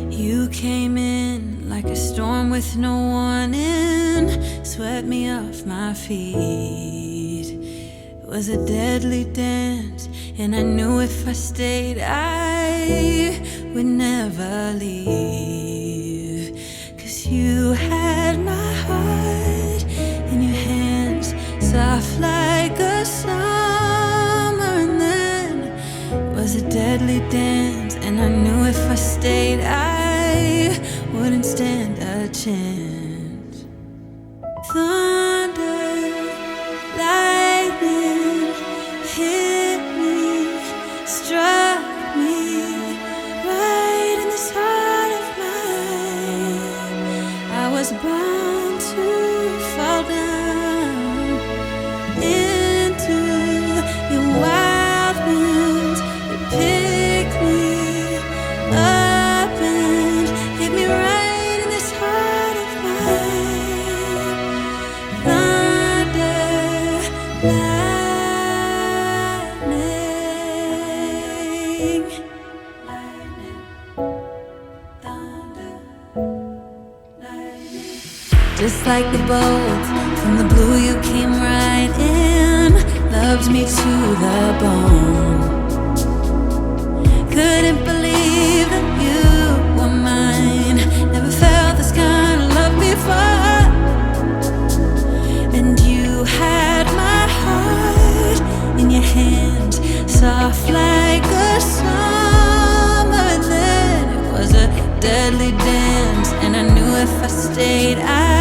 You came in like a storm with no warning, swept me off my feet. It was a deadly dance, and I knew if I stayed I would never leave. 'Cause you had my heart in your hands, soft like a summer, and then it was a deadly dance, and I knew if I stayed I wouldn't stand a chance. Thunder, lightning hit me, struck me right in this heart of mine. I was bound to fall down into your wild winds that picked me up and hit me right in this heart of mine. Thunder, lightning, lightning, thunder, lightning. Just like the bolt from the blue, you came right in, loved me to the bone. Couldn't believe that you were mine. Never felt this kind of love before. And you had my heart in your hands, soft like a summer. And then it was a deadly dance, and I knew if I stayed I